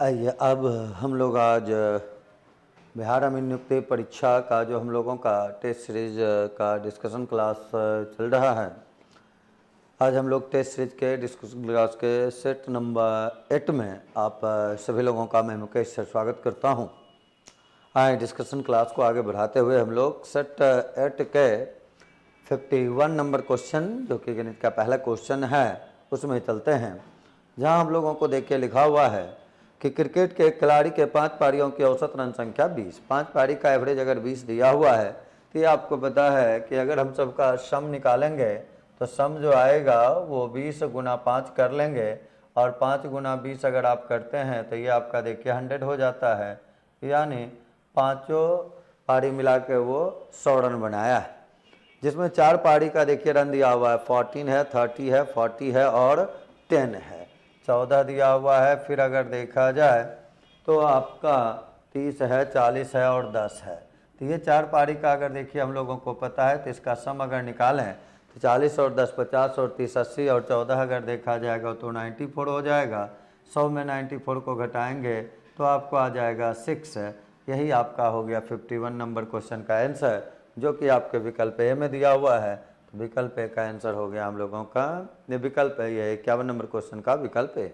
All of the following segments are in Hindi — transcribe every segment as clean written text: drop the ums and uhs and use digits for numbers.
आइए अब हम लोग आज बिहार अमीन नियुक्ति परीक्षा का जो हम लोगों का टेस्ट सीरीज का डिस्कशन क्लास चल रहा है। आज हम लोग टेस्ट सीरीज के डिस्कशन क्लास के सेट नंबर 8 में आप सभी लोगों का मैं मुकेश से स्वागत करता हूं। आए डिस्कशन क्लास को आगे बढ़ाते हुए हम लोग सेट 8 के 51 नंबर क्वेश्चन जो कि गणित का पहला क्वेश्चन है उसमें चलते हैं, जहां हम लोगों को देखिए लिखा हुआ है कि क्रिकेट के खिलाड़ी के 5 पारियों की औसत रन संख्या 20। 5 पारी का एवरेज अगर 20 दिया हुआ है तो ये आपको पता है कि अगर हम सबका सम निकालेंगे तो सम जो आएगा वो 20 गुना 5 कर लेंगे और 5 गुना 20 अगर आप करते हैं तो ये आपका देखिए 100 हो जाता है, यानी पाँचों पारी मिला के वो 100 रन बनाया है। जिसमें 4 पारी का देखिए रन दिया हुआ है, 14 है, 30 है, 40 है और 10 है, 14 दिया हुआ है। फिर अगर देखा जाए तो आपका 30 है, 40 है और 10 है। तो ये 4 पारी का अगर देखिए हम लोगों को पता है तो इसका सम अगर निकालें तो 40 और 10 50 और 30 80 और 14 अगर देखा जाएगा तो 94 हो जाएगा। 100 में 94 को घटाएंगे तो आपको आ जाएगा 6। यही आपका हो गया 51 नंबर क्वेश्चन का आंसर, जो कि आपके विकल्प ए में दिया हुआ है। तो विकल्प ए का आंसर हो गया हम लोगों का, ये विकल्प है, ये 51 नंबर क्वेश्चन का विकल्प ए।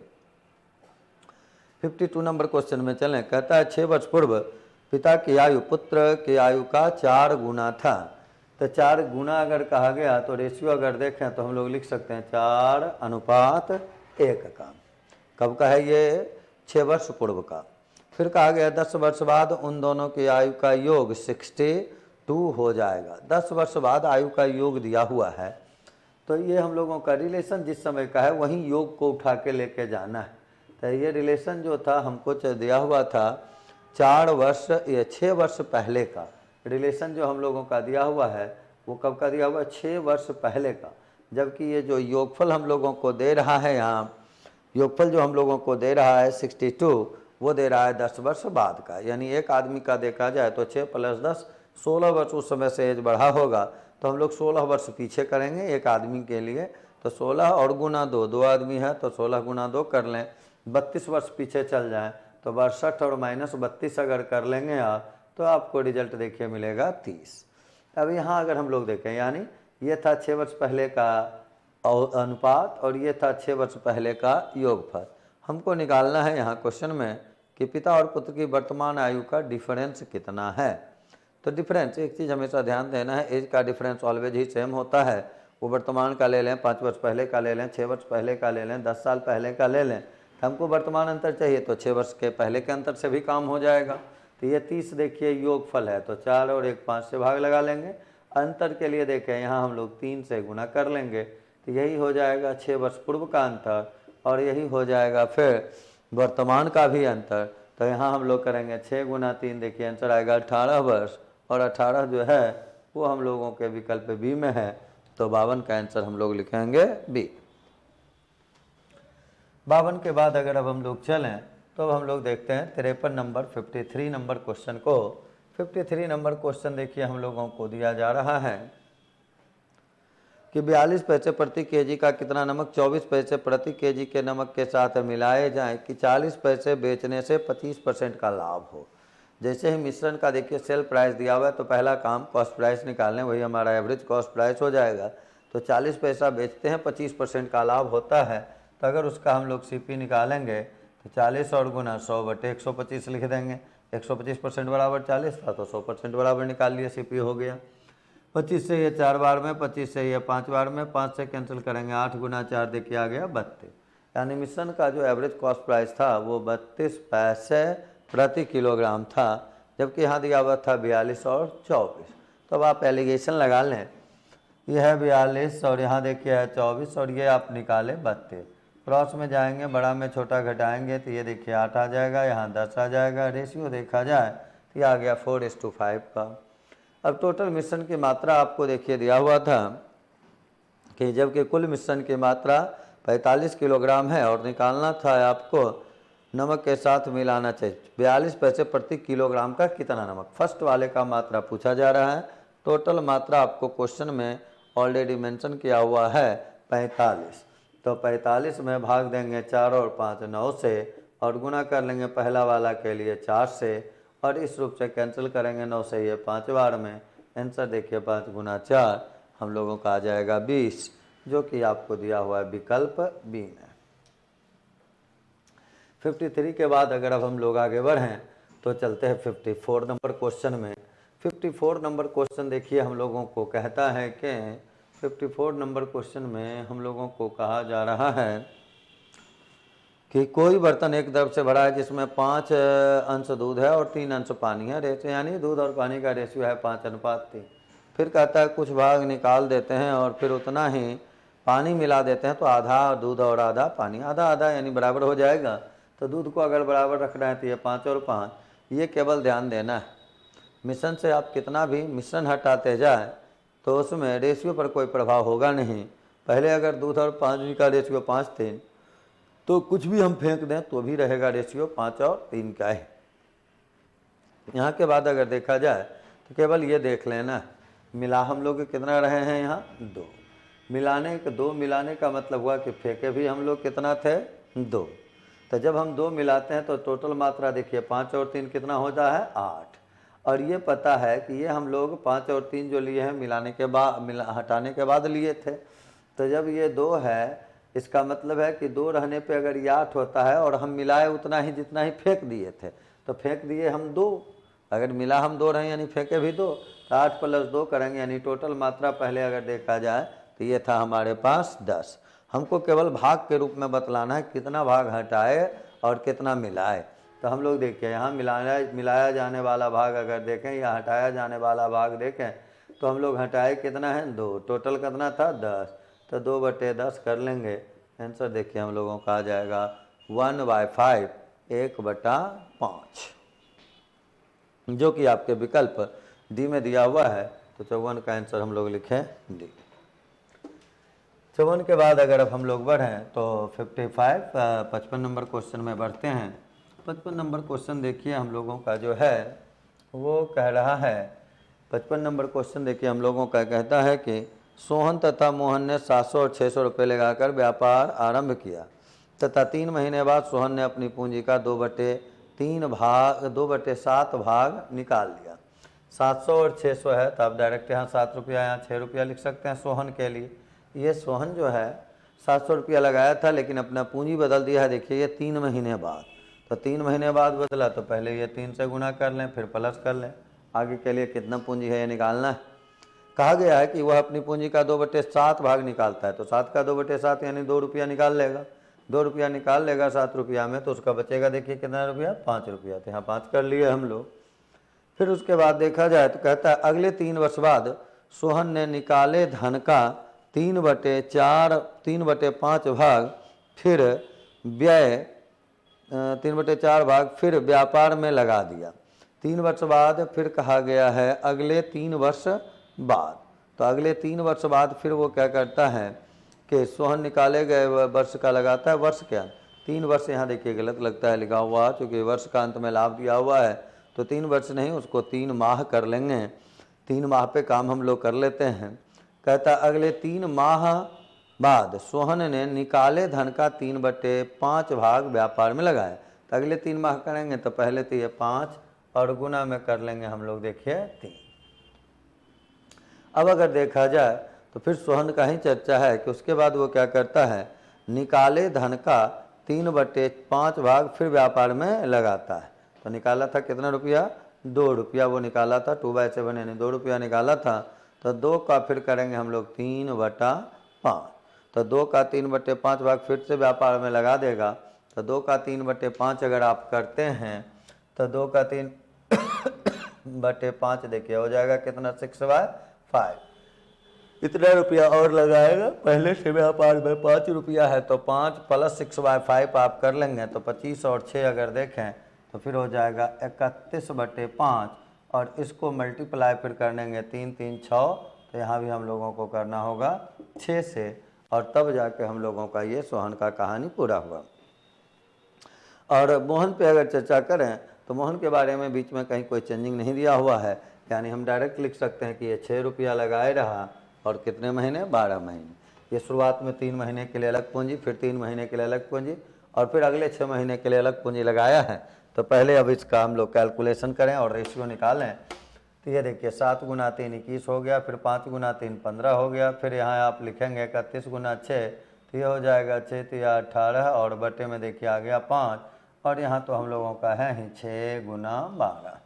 52 नंबर क्वेश्चन में चलें। कहता है 6 वर्ष पूर्व पिता की आयु पुत्र की आयु का 4 गुना था। तो 4 गुना अगर कहा गया तो रेशियो अगर देखें तो हम लोग लिख सकते हैं 4:1 का। कब का है ये? 6 वर्ष पूर्व का। फिर कहा गया 10 वर्ष बाद उन दोनों की आयु का योग 62 हो जाएगा। 10 वर्ष बाद आयु का योग दिया हुआ है, तो ये हम लोगों का रिलेशन जिस समय का है वहीं योग को उठा के लेके जाना है। तो ये रिलेशन जो था हमको दिया हुआ था 4 वर्ष या 6 वर्ष पहले का रिलेशन जो हम लोगों का दिया हुआ है वो कब का दिया हुआ है? 6 वर्ष पहले का। जबकि ये जो योगफल हम लोगों को दे रहा है, यहाँ योगफल जो हम लोगों को दे रहा है 62, वो दे रहा है 10 वर्ष बाद का। यानी एक आदमी का देखा जाए तो 6 + 10 16 वर्ष उस समय से एज बढ़ा होगा, तो हम लोग 16 वर्ष पीछे करेंगे एक आदमी के लिए। तो 16 और गुना 2, 2 आदमी है तो 16 गुना 2 कर लें। 32 वर्ष पीछे चल जाएं तो 62 और -32 अगर कर लेंगे आप तो आपको रिजल्ट देखिए मिलेगा 30। अब यहाँ अगर हम लोग देखें, यानी ये था 6 वर्ष पहले का अनुपात और ये था 6 वर्ष पहले का योगफल। हमको निकालना है यहाँ क्वेश्चन में कि पिता और पुत्र की वर्तमान आयु का डिफरेंस कितना है। तो डिफरेंस, एक चीज़ हमेशा ध्यान देना है, एज का डिफरेंस ऑलवेज ही सेम होता है। वो वर्तमान का ले लें, 5 वर्ष पहले का ले लें, 6 वर्ष पहले का ले लें, 10 साल पहले का ले लें। हमको वर्तमान अंतर चाहिए तो 6 वर्ष के पहले के अंतर से भी काम हो जाएगा। तो ये 30 देखिए योगफल है, तो 4 और 1 5 से भाग लगा लेंगे। अंतर के लिए देखें यहाँ हम लोग 3 से गुना कर लेंगे, तो यही हो जाएगा 6 वर्ष पूर्व का अंतर और यही हो जाएगा फिर वर्तमान का भी अंतर। तो यहाँ हम लोग करेंगे 6 गुना 3, देखिए आंसर आएगा 18 वर्ष और 18 जो है वो हम लोगों के विकल्प बी में है। तो 52 का आंसर हम लोग लिखेंगे बी। 52 के बाद अगर अब हम लोग चलें तो अब हम लोग देखते हैं 53 नंबर 53 नंबर क्वेश्चन को। 53 नंबर क्वेश्चन देखिए हम लोगों को दिया जा रहा है कि 42 पैसे प्रति केजी का कितना नमक 24 पैसे प्रति केजी के नमक के साथ मिलाए जाएं कि 40 पैसे बेचने से 25% का लाभ हो। जैसे ही मिश्रण का देखिए सेल प्राइस दिया हुआ है तो पहला काम कॉस्ट प्राइस निकालने, वही हमारा एवरेज कॉस्ट प्राइस हो जाएगा। तो 40 पैसा बेचते हैं, 25% का लाभ होता है। तो अगर उसका हम लोग सीपी निकालेंगे तो 40 और गुना 100/125 लिख देंगे। 125% बराबर 40 था तो 100% बराबर निकाल लिए, सीपी हो गया। 25 से ये 4 बार में, 25 से ये 5 बार में, 5 से कैंसिल करेंगे, 8 गुना 4 देखिए आ गया 32। यानी मिश्रण का जो एवरेज कॉस्ट प्राइस था वो 32 पैसे प्रति किलोग्राम था, जबकि यहाँ दिया हुआ था 42 और 24। तो अब आप एलिगेशन लगा लें, यह है 42 और यहाँ देखिए है 24 और ये आप निकाले 32। क्रॉस में जाएंगे, बड़ा में छोटा घटाएंगे तो ये देखिए 8 आ जाएगा, यहाँ 10 आ जाएगा। रेशियो देखा जाए तो ये आ गया 4:5 का। अब टोटल मिश्रण की मात्रा आपको देखिए दिया हुआ था कि जबकि कुल मिश्रण की मात्रा 45 किलोग्राम है और निकालना था आपको नमक के साथ मिलाना चाहिए 42 पैसे प्रति किलोग्राम का कितना नमक। फर्स्ट वाले का मात्रा पूछा जा रहा है, टोटल मात्रा आपको क्वेश्चन में ऑलरेडी मेंशन किया हुआ है 45। तो 45 में भाग देंगे 4 और 5 9 से, और गुना कर लेंगे पहला वाला के लिए 4 से, और इस रूप से कैंसिल करेंगे 9 से ये 5 बार में। आंसर देखिए 5 गुना 4 हम लोगों का आ जाएगा 20, जो कि आपको दिया हुआ है विकल्प बी में। 53 के बाद अगर अब हम लोग आगे बढ़ें तो चलते हैं 54 नंबर क्वेश्चन में। 54 नंबर क्वेश्चन देखिए हम लोगों को कहता है कि 54 नंबर क्वेश्चन में हम लोगों को कहा जा रहा है कि कोई बर्तन एक तरफ से भरा है जिसमें 5 अंश दूध है और 3 अंश पानी है। रेशियो यानी दूध और पानी का रेशियो है 5:3। फिर कहता है कुछ भाग निकाल देते हैं और फिर उतना ही पानी मिला देते हैं तो आधा दूध और आधा पानी, आधा आधा यानी बराबर हो जाएगा। तो दूध को अगर बराबर रखना है तो ये 5 और 5, ये केवल ध्यान देना है। मिश्रण से आप कितना भी मिश्रण हटाते जाए तो उसमें रेशियो पर कोई प्रभाव होगा नहीं। पहले अगर दूध और पानी का रेशियो 5:3 तो कुछ भी हम फेंक दें तो भी रहेगा रेशियो 5 और 3 का है। यहाँ के बाद अगर देखा जाए तो केवल ये देख लेना, मिला हम लोग कितना रहे हैं यहाँ 2, दो मिलाने का मतलब हुआ कि फेंके भी हम लोग कितना थे 2। तो जब हम 2 मिलाते हैं तो टोटल मात्रा देखिए 5 और 3 कितना होता है 8। और ये पता है कि ये हम लोग 5 और 3 जो लिए हैं मिलाने के बाद हटाने के बाद लिए थे। तो जब ये 2 है इसका मतलब है कि 2 रहने पे अगर ये 8 होता है और हम मिलाए उतना ही जितना ही फेंक दिए थे, तो फेंक दिए हम 2, अगर मिला हम 2 रहे यानी फेंके भी 2, तो 8 + 2 करेंगे यानी टोटल मात्रा पहले अगर देखा जाए तो ये था हमारे पास 10। हमको केवल भाग के रूप में बतलाना है कितना भाग हटाए और कितना मिलाए। तो हम लोग देखिए यहाँ मिलाया जाने वाला भाग अगर देखें या हटाया जाने वाला भाग देखें तो हम लोग हटाए कितना है 2, टोटल कितना था 10, तो 2/10 कर लेंगे। आंसर देखिए हम लोगों का आ जाएगा 1/5, 1/5, जो कि आपके विकल्प डी में दिया हुआ है। तो 54 का आंसर हम लोग लिखें डी। 54 के बाद अगर अब हम लोग बढ़ें तो 55 नंबर क्वेश्चन में बढ़ते हैं। 55 नंबर क्वेश्चन देखिए हम लोगों का जो है वो कह रहा है, 55 नंबर क्वेश्चन देखिए हम लोगों का कहता है कि सोहन तथा मोहन ने 700 और 600 रुपये लगाकर व्यापार आरंभ किया तथा 3 महीने बाद सोहन ने अपनी पूंजी का 2/7 भाग निकाल लिया। 700 और 600 है तो आप डायरेक्ट यहाँ 7 रुपया यहाँ 6 रुपया लिख सकते हैं सोहन के लिए। ये सोहन जो है 700 रुपया लगाया था लेकिन अपना पूंजी बदल दिया है। देखिए ये 3 महीने बाद, तो 3 महीने बाद बदला तो पहले ये 3 से गुना कर लें फिर प्लस कर लें, आगे के लिए कितना पूंजी है ये निकालना है। कहा गया है कि वह अपनी पूंजी का 2/7 भाग निकालता है, तो 7 का 2/7 यानी 2 रुपया निकाल लेगा। 2 रुपया निकाल लेगा 7 रुपया में, तो उसका बचेगा देखिए कितना रुपया 5 रुपया। तो यहाँ 5 कर लिए हम लोग। फिर उसके बाद देखा जाए तो कहता है अगले 3 वर्ष बाद सोहन ने निकाले धन का 3/5 भाग फिर व्यय 3/4 भाग फिर व्यापार में लगा दिया। 3 वर्ष बाद फिर कहा गया है अगले 3 वर्ष बाद, तो अगले 3 वर्ष बाद फिर वो क्या करता है कि सोहन निकाले गए वर्ष का लगाता है वर्ष क्या 3 वर्ष। यहाँ देखिए गलत लगता है लिखा हुआ, क्योंकि वर्ष का अंत में लाभ दिया हुआ है तो 3 वर्ष नहीं उसको 3 माह कर लेंगे। 3 माह पे काम हम लोग कर लेते हैं। कहता अगले 3 माह बाद सोहन ने निकाले धन का 3/5 भाग व्यापार में लगाया। तो अगले 3 माह करेंगे तो पहले तो ये 5 और गुना में कर लेंगे हम लोग देखिए 3। अब अगर देखा जाए तो फिर सोहन का ही चर्चा है कि उसके बाद वो क्या करता है निकाले धन का 3/5 भाग फिर व्यापार में लगाता है। तो निकाला था कितना रुपया 2 रुपया वो निकाला था, 2/7 यानी 2 रुपया निकाला था। तो 2 का फिर करेंगे हम लोग 3/5, तो 2 का 3/5 भाग फिर से व्यापार में लगा देगा। तो 2 का 3/5 अगर आप करते हैं तो 2 का 3/5 देखिए हो जाएगा कितना 6/5। इतना रुपया और लगाएगा, पहले से व्यापार में 5 रुपया है तो 5 + 6/5 आप कर लेंगे तो 25 और 6 अगर देखें तो फिर हो जाएगा 31/5 और इसको मल्टीप्लाई फिर कर लेंगे 3 3 6, तो यहाँ भी हम लोगों को करना होगा 6 से, और तब जाके हम लोगों का ये सोहन का कहानी पूरा हुआ। और मोहन पे अगर चर्चा करें तो मोहन के बारे में बीच में कहीं कोई चेंजिंग नहीं दिया हुआ है, यानी हम डायरेक्ट लिख सकते हैं कि ये 6 रुपया लगाए रहा और कितने महीने 12 महीने। ये शुरुआत में 3 महीने के लिए अलग पूंजी, फिर 3 महीने के लिए अलग पूंजी और फिर अगले 6 महीने के लिए अलग पूंजी लगाया है। तो पहले अब इसका हम लोग कैलकुलेशन करें और रेशियो निकालें। तो ये देखिए 7 गुना 3 21 हो गया, फिर 5 गुना 3 15 हो गया, फिर यहाँ आप लिखेंगे 31 गुना 6, तो ये हो जाएगा 6 तिया 18 और बटे में देखिए आ गया 5, और यहाँ तो हम लोगों का है ही 6 गुना 12।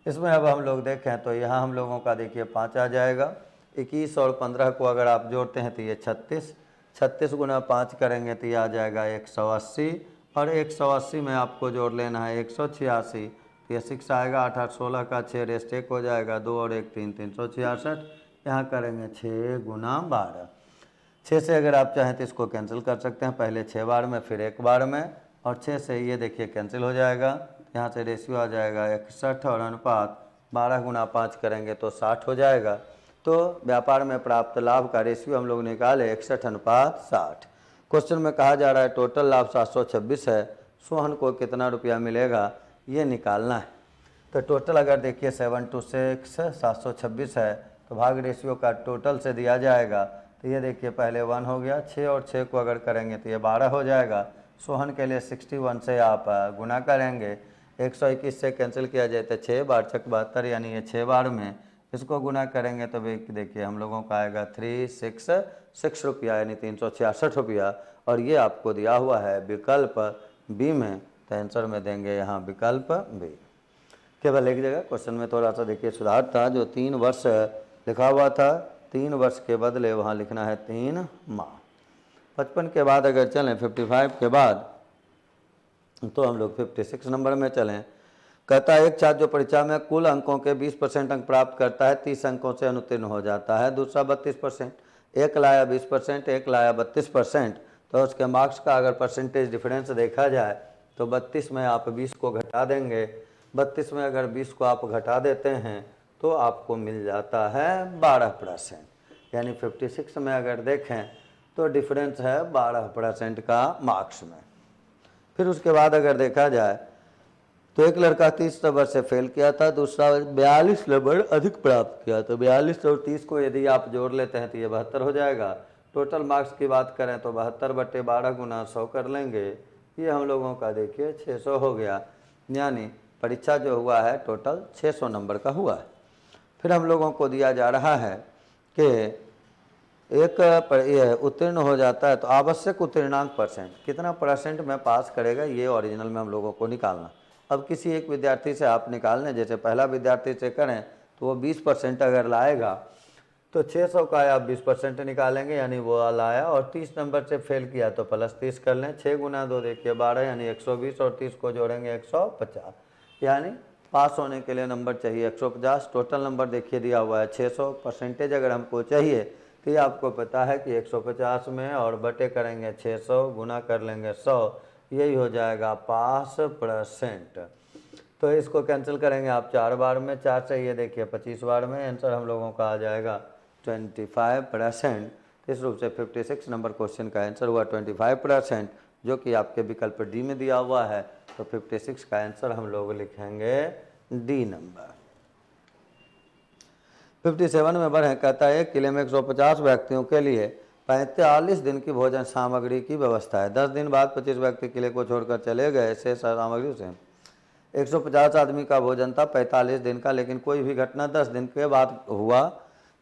इसमें अब हम लोग देखें तो यहाँ हम लोगों का देखिए 5 आ जाएगा। 21 और 15 को अगर आप जोड़ते हैं तो ये 36, 36 गुना 5 करेंगे तो ये आ जाएगा 180, और 180 में आपको जोड़ लेना है 186, तो ये 6 आएगा। 8 8 16 का 6 रेस्ट 1 हो जाएगा, 2 और 1 3 366। यहाँ करेंगे 6 गुना 12। 6 से अगर आप चाहें तो इसको कैंसिल कर सकते हैं, पहले 6 बार में फिर 1 बार में, और 6 से ये देखिए कैंसिल हो जाएगा। यहाँ से रेशियो आ जाएगा 61 और अनुपात 12 गुना 5 करेंगे तो 60 हो जाएगा। तो व्यापार में प्राप्त लाभ का रेशियो हम लोग निकाले 61 अनुपात 60। क्वेश्चन में कहा जा रहा है टोटल लाभ 726 है, सोहन को कितना रुपया मिलेगा ये निकालना है। तो टोटल अगर देखिए 726 726 है तो भाग रेशियो का टोटल से दिया जाएगा। तो ये देखिए पहले 1 हो गया, 6 और 6 को अगर करेंगे तो ये 12 हो जाएगा। सोहन के लिए 61 से आप गुना करेंगे, 121 से कैंसिल किया जाए तो 6 बार 6 72, यानी ये 6 बार में इसको गुना करेंगे तो देखिए हम लोगों का आएगा 366 रुपया, यानी 366 रुपया। और ये आपको दिया हुआ है विकल्प बी में, तो आंसर में देंगे यहाँ विकल्प बी। केवल एक जगह क्वेश्चन में थोड़ा सा देखिए सुधार था, जो 3 वर्ष लिखा हुआ था 3 वर्ष के बदले वहाँ लिखना है 3 माह। 55 के बाद अगर चलें 55 के बाद तो हम लोग 56 नंबर में चलें। कहता है एक छात्र जो परीक्षा में कुल अंकों के 20% अंक प्राप्त करता है 30 अंकों से अनुत्तीर्ण हो जाता है, दूसरा 32%, एक लाया 20%, एक लाया 32%। तो उसके मार्क्स का अगर परसेंटेज डिफरेंस देखा जाए तो 32 में आप 20 को घटा देंगे, 32 में अगर 20 को आप घटा देते हैं तो आपको मिल जाता है 12%, यानी 56 में अगर देखें तो डिफरेंस है 12% का मार्क्स में। फिर उसके बाद अगर देखा जाए तो एक लड़का 30 नंबर से फेल किया था, दूसरा 42 नंबर अधिक प्राप्त किया। तो 42 और 30 को यदि आप जोड़ लेते हैं तो ये 72 हो जाएगा। टोटल मार्क्स की बात करें तो 72 बटे 12 गुना 100 कर लेंगे, ये हम लोगों का देखिए 600 हो गया, यानी परीक्षा जो हुआ है टोटल 600 नंबर का हुआ है। फिर हम लोगों को दिया जा रहा है कि एक उत्तीर्ण हो जाता है तो आवश्यक उत्तीर्णांक परसेंट, कितना परसेंट में पास करेगा ये ओरिजिनल में हम लोगों को निकालना। अब किसी एक विद्यार्थी से आप निकालने, जैसे पहला विद्यार्थी से करें तो वो 20% अगर लाएगा तो 600 का आप 20% निकालेंगे, यानी वो लाया, और 30 नंबर से फेल किया तो प्लस 30 कर लें। 6 गुना 2 देखिए 12, यानी 120, और 30 को जोड़ेंगे 150, यानी पास होने के लिए नंबर चाहिए 150। टोटल नंबर देखिए दिया हुआ है 600, परसेंटेज अगर हमको चाहिए तो ये आपको पता है कि 150 में और बटे करेंगे 600, गुना कर लेंगे 100, यही हो जाएगा पास %। तो इसको कैंसिल करेंगे आप 4 बार में, 4 से ये देखिए 25 बार में, आंसर हम लोगों का आ जाएगा 25%। इस रूप से 56 नंबर क्वेश्चन का आंसर हुआ 25%, जो कि आपके विकल्प डी में दिया हुआ है। तो 56 का आंसर हम लोग लिखेंगे डी नंबर। 57 नंबर है, कहता है 1 किले में 150 व्यक्तियों के लिए 45 दिन की भोजन सामग्री की व्यवस्था है। 10 दिन बाद 25 व्यक्ति किले को छोड़कर चले गए, शेष सामग्री से 150 आदमी का भोजन था 45 दिन का, लेकिन कोई भी घटना 10 दिन के बाद हुआ।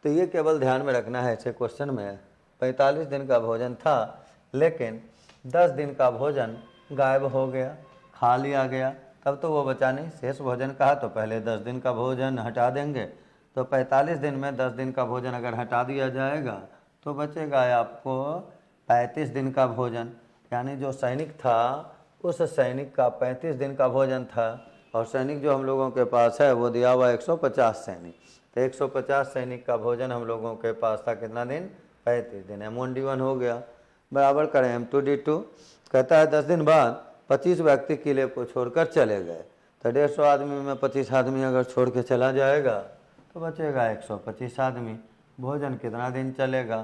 तो ये केवल ध्यान में रखना है ऐसे क्वेश्चन में, 45 दिन का भोजन था लेकिन 10 दिन का भोजन गायब हो गया, खा लिया गया, तब तो वो बचा नहीं। शेष भोजन कहा तो पहले 10 दिन का भोजन हटा देंगे, तो 45 दिन में 10 दिन का भोजन अगर हटा दिया जाएगा तो बचेगा आपको 35 दिन का भोजन, यानी जो सैनिक था उस सैनिक का 35 दिन का भोजन था, और सैनिक जो हम लोगों के पास है वो दिया हुआ 150 सैनिक। तो 150 सैनिक का भोजन हम लोगों के पास था कितना दिन, 35 दिन। M1D1 हो गया, बराबर करें M2D2। कहता है 10 दिन बाद 25 व्यक्ति किले को छोड़कर चले गए, तो 150 आदमी में 25 आदमी अगर छोड़ के चला जाएगा तो बचेगा 125 आदमी। भोजन कितना दिन चलेगा,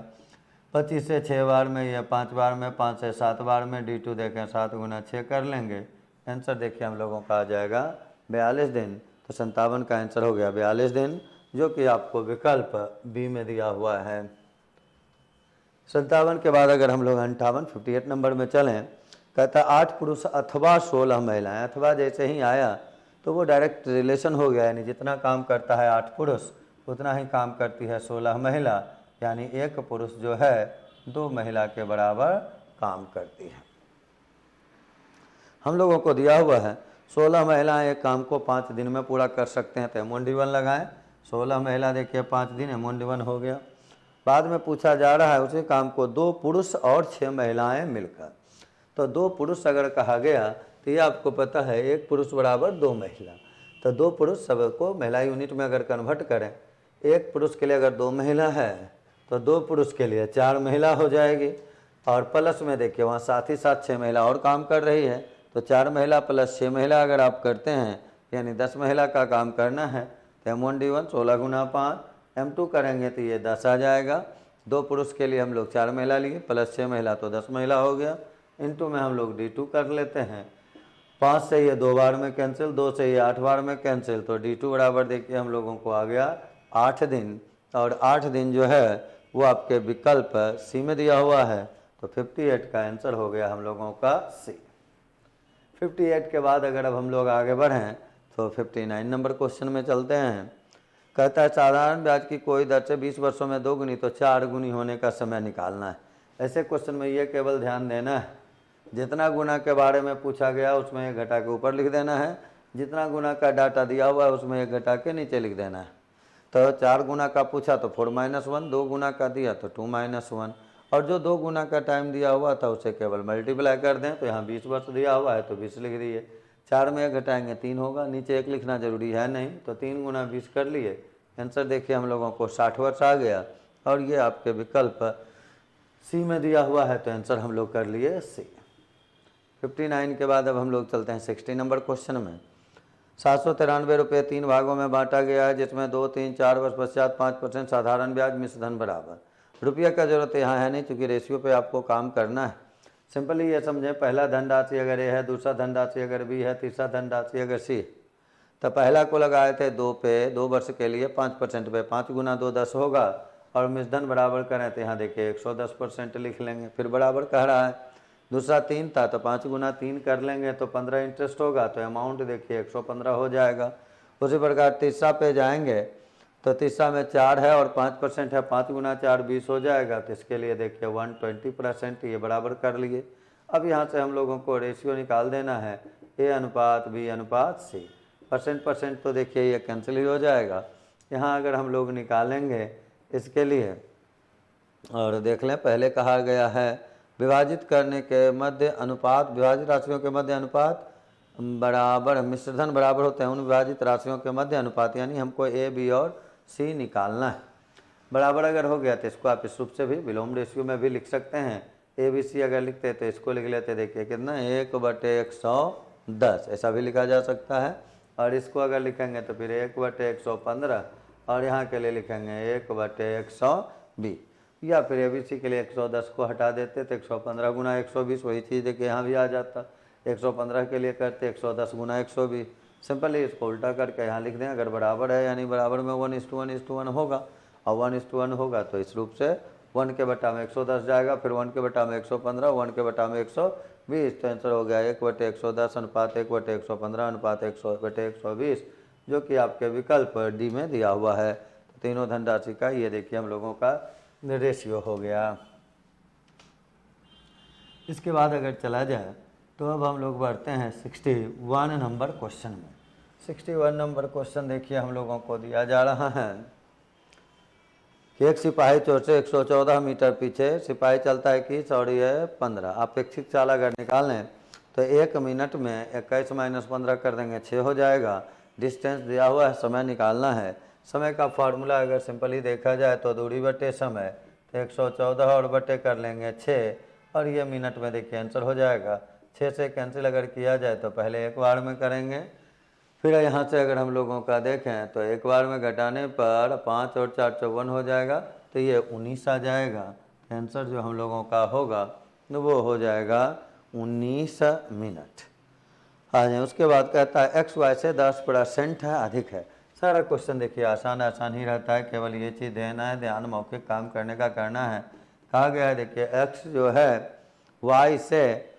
25 से 6 बार में या 5 बार में, 5 से 7 बार में, D2 देखें 7 गुना 6 कर लेंगे, आंसर देखिए हम लोगों का आ जाएगा 42 दिन। तो 57 का आंसर हो गया 42 दिन, जो कि आपको विकल्प बी में दिया हुआ है। 57 के बाद अगर हम लोग 58 58 नंबर में चलें, कहता 8 पुरुष अथवा 16 महिलाएं, अथवा जैसे ही आया तो वो डायरेक्ट रिलेशन हो गया, यानी जितना काम करता है 8 पुरुष उतना ही काम करती है 16 महिला, यानी एक पुरुष जो है 2 महिला के बराबर काम करती है। हम लोगों को दिया हुआ है 16 महिलाएं एक काम को 5 दिन में पूरा कर सकते हैं, तो M1D1 लगाएं। 16 महिला देखिए 5 दिन M1D1 हो गया। बाद में पूछा जा रहा है उसी काम को 2 पुरुष और 6 महिलाएं मिलकर, तो 2 पुरुष अगर कहा गया तो ये आपको पता है 1 पुरुष बराबर 2 महिला, तो 2 पुरुष सबको महिला यूनिट में अगर कन्वर्ट करें, 1 पुरुष के लिए अगर 2 महिला है तो 2 पुरुष के लिए 4 महिला हो जाएगी, और प्लस में देखिए वहाँ साथ ही साथ 6 महिला और काम कर रही है, तो 4 महिला प्लस 6 महिला अगर आप करते हैं यानी 10 महिला का काम करना है, तो M1D1 16 गुना 5, M2 करेंगे तो ये 10 आ जाएगा। 2 पुरुष के लिए हम लोग 4 महिला लिए प्लस 6 महिला तो 10 महिला हो गया, इनटू में हम लोग D2 कर लेते हैं। 5 से ये 2 बार में कैंसिल, 2 से ये 8 बार में कैंसिल, तो D2 बराबर देखिए हम लोगों को आ गया 8 दिन, और 8 दिन जो है वो आपके विकल्प सी में दिया हुआ है, तो 58 का आंसर हो गया हम लोगों का सी। 58 के बाद अगर अब हम लोग आगे बढ़ें तो 59 नंबर क्वेश्चन में चलते हैं। कहता है साधारण ब्याज की कोई दर से 20 वर्षों में 2 गुनी तो 4 गुनी होने का समय निकालना है। ऐसे क्वेश्चन में ये केवल ध्यान देना है, जितना गुना के बारे में पूछा गया उसमें एक घटा के ऊपर लिख देना है, जितना गुना का डाटा दिया हुआ है उसमें एक घटा के नीचे लिख देना है। तो 4 गुना का पूछा तो 4 - 1, 2 गुना का दिया तो 2 - 1, और जो 2 गुना का टाइम दिया हुआ था उसे केवल मल्टीप्लाई कर दें, तो यहाँ 20 वर्ष दिया हुआ है तो 20 लिख दिए। 4 में 1 घटाएंगे 3 होगा, नीचे 1 लिखना जरूरी है नहीं, तो 3 गुना 20 कर लिए। आंसर देखिए हम लोगों को 60 वर्ष आ गया, और ये आपके विकल्प सी में दिया हुआ है, तो आंसर हम लोग कर लिए सी। 59 के बाद अब हम लोग चलते हैं 60 नंबर क्वेश्चन में। 793 रुपये 3 भागों में बांटा गया है, जिसमें 2, 3, 4 वर्ष पश्चात 5% साधारण ब्याज मिश्र धन बराबर। रुपया का जरूरत यहाँ है नहीं, क्योंकि रेशियो पे आपको काम करना है। सिंपली ये समझें, पहला धनराशि अगर ए है, दूसरा धनराशि अगर बी है, तीसरा धनराशि अगर सी, तो पहला को लगाए थे 2 पे 2 वर्ष के लिए 5% पे 5 गुना 2 10 होगा, और मिश्रधन बराबर करें तो यहाँ देखिए 110% लिख लेंगे, फिर बराबर कह रहा है। दूसरा 3 था तो 5 गुना 3 कर लेंगे तो 15 इंटरेस्ट होगा, तो अमाउंट देखिए 115 हो जाएगा। उसी प्रकार तीसरा पे जाएंगे तो तीसरा में 4 है और 5% है, 5 गुना 4 20 हो जाएगा, तो इसके लिए देखिए 120%, ये बराबर कर लिए। अब यहाँ से हम लोगों को रेशियो निकाल देना है A अनुपात B अनुपात C। परसेंट तो देखिए ये कैंसिल ही हो जाएगा। यहाँ अगर हम लोग निकालेंगे इसके लिए, और देख लें पहले कहा गया है विभाजित करने के मध्य अनुपात, विभाजित राशियों के मध्य अनुपात बराबर मिश्रधन बराबर होते हैं उन विभाजित राशियों के मध्य अनुपात, यानी हमको A B और C निकालना है। बराबर अगर हो गया तो इसको आप इस रूप से भी विलोम रेशियो में भी लिख सकते हैं। ABC अगर लिखते तो इसको लिख लेते, देखिए कितना 1/110 ऐसा भी लिखा जा सकता है, और इसको अगर लिखेंगे तो फिर 1/115, और यहाँ के लिए लिखेंगे 1/120, या फिर ABC के लिए 110 को हटा देते तो 115 गुना 120, वही चीज़ देखिए यहाँ भी आ जाता। 115 के लिए करते 110 गुना 120, सिंपली इसको उल्टा करके यहाँ लिख दें। अगर बराबर है यानी बराबर में 1:1 होगा, और 1:1 होगा तो इस रूप से 1 के बटा में 110 जाएगा, फिर 1 के बटा में 115, 1 के बटा में 120, तो आंसर हो गया 1/110 अनुपात 1/115 अनुपात 100/120, जो कि आपके विकल्प डी में दिया हुआ है। तो तीनों धनराशि का ये देखिए हम लोगों का रेशियो हो गया। इसके बाद अगर चला जाए तो अब हम लोग बढ़ते हैं 61 नंबर क्वेश्चन में। 61 नंबर क्वेश्चन देखिए हम लोगों को दिया जा रहा है कि एक सिपाही चोर से 114 मीटर पीछे, सिपाही चलता है 21 और ये 15। अपेक्षित चाल अगर निकालें तो 1 मिनट में 21 - 15 कर देंगे 6 हो जाएगा। डिस्टेंस दिया हुआ है, समय निकालना है। समय का फार्मूला अगर सिंपली देखा जाए तो दूरी बटे समय, तो 114 और बटे कर लेंगे 6, और ये मिनट में देखिए आंसर हो जाएगा। 6 से कैंसिल अगर किया जाए तो पहले एक बार में करेंगे, फिर यहाँ से अगर हम लोगों का देखें तो एक बार में घटाने पर 5 और 4 54 हो जाएगा, तो ये 19 आ जाएगा। आंसर जो हम लोगों का होगा वो हो जाएगा 19 मिनट आ जाए। उसके बाद कहता है XY से 10% है अधिक है। सारा क्वेश्चन देखिए आसान ही रहता है, केवल ये चीज़ देना है, ध्यान मौखिक काम करने का करना है। कहा गया है देखिए x जो है y से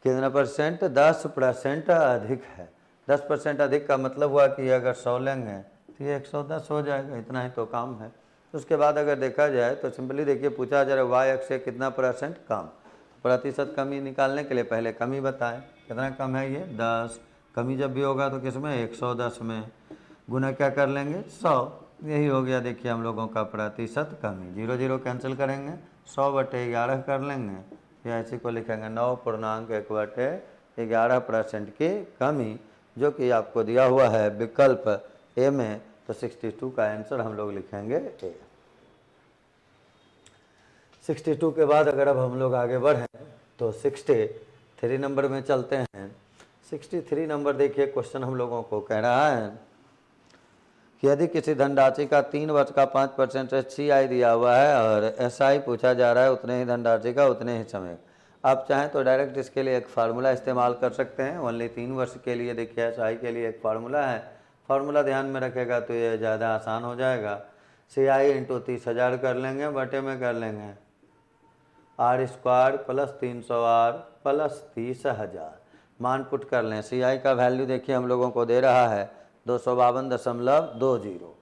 कितना परसेंट? 10% अधिक है। 10% अधिक का मतलब हुआ कि अगर 100 लेंगे तो ये 110 हो जाएगा, इतना ही तो काम है। उसके बाद अगर देखा जाए तो सिंपली देखिए पूछा जा रहा है वाई अक्ष से कितना परसेंट कम। प्रतिशत कमी निकालने के लिए पहले कमी बताएं, कितना कम है ये? 10। कमी जब भी होगा तो किस में? 110 में। गुना क्या कर लेंगे? 100। यही हो गया देखिए हम लोगों का प्रतिशत कमी। 0 0 कैंसिल करेंगे, 100/11 कर लेंगे, या इसी को लिखेंगे 9.1/11% की कमी, जो कि आपको दिया हुआ है विकल्प ए में। तो 62 का आंसर हम लोग लिखेंगे ए। 62 के बाद अगर अब हम लोग आगे बढ़ें तो 63 नंबर में चलते हैं। 63 नंबर देखिए क्वेश्चन हम लोगों को कह रहा है कि यदि किसी धनराशि का 3 वर्ष का 5% CI दिया हुआ है और SI पूछा जा रहा है उतने ही धनराशि का उतने ही समय, आप चाहें तो डायरेक्ट इसके लिए एक फार्मूला इस्तेमाल कर सकते हैं। ओनली 3 वर्ष के लिए देखिए SI के लिए एक फार्मूला है, फार्मूला ध्यान में रखेगा तो ये ज़्यादा आसान हो जाएगा। CI × 30,000 कर लेंगे, बटे में कर लेंगे R² + 300R + 30,000। मान पुट कर लें। CI का वैल्यू देखिए हम लोगों को दे रहा है 252.20।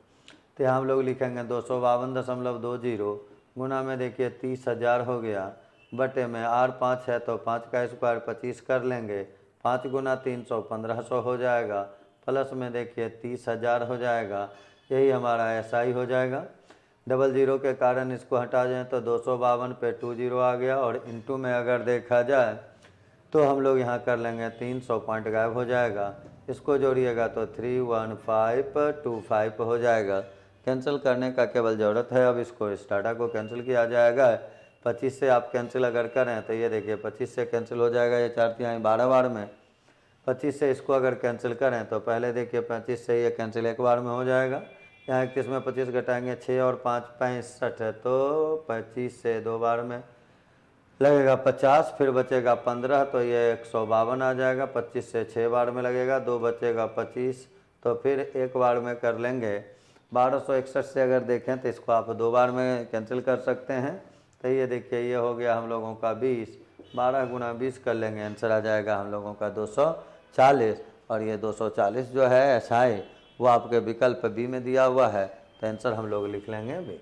तो हम लोग लिखेंगे 252.20 गुना में देखिए 30,000 हो गया, बटे में R 5 है तो 5 का स्क्वायर 25 कर लेंगे, 5 गुना 300 1500 हो जाएगा, प्लस में देखिए 30,000 हो जाएगा। यही हमारा SI हो जाएगा। 00 के कारण इसको हटा जाए तो 252 पे 20 आ गया, और इंटू में अगर देखा जाए तो हम लोग यहाँ कर लेंगे 300 पॉइंट गायब हो जाएगा। इसको जोड़िएगा तो 31525 हो जाएगा। कैंसिल करने का केवल ज़रूरत है, अब इसको इस डाटा को कैंसिल किया जाएगा। 25 से आप कैंसिल अगर करें तो ये देखिए 25 से कैंसिल हो जाएगा, ये 4 तिहाई 12 बार में। 25 से इसको अगर कैंसिल करें तो पहले देखिए 25 से ये कैंसिल एक बार में हो जाएगा। यहाँ 31 में 25 घटाएंगे 6 और 5 65 है, तो 25 से 2 बार में लगेगा 50, फिर बचेगा 15, तो ये 152 आ जाएगा। 25 से 6 बार में लगेगा, 2 बचेगा 25, तो फिर एक बार में कर लेंगे 1261 से अगर देखें तो इसको आप 2 बार में कैंसिल कर सकते हैं। तो ये देखिए ये हो गया हम लोगों का 20, 12 गुना 20 कर लेंगे, आंसर आ जाएगा हम लोगों का 240। और ये 240 जो है SI वो आपके विकल्प बी में दिया हुआ है, तो आंसर हम लोग लिख लेंगे बी।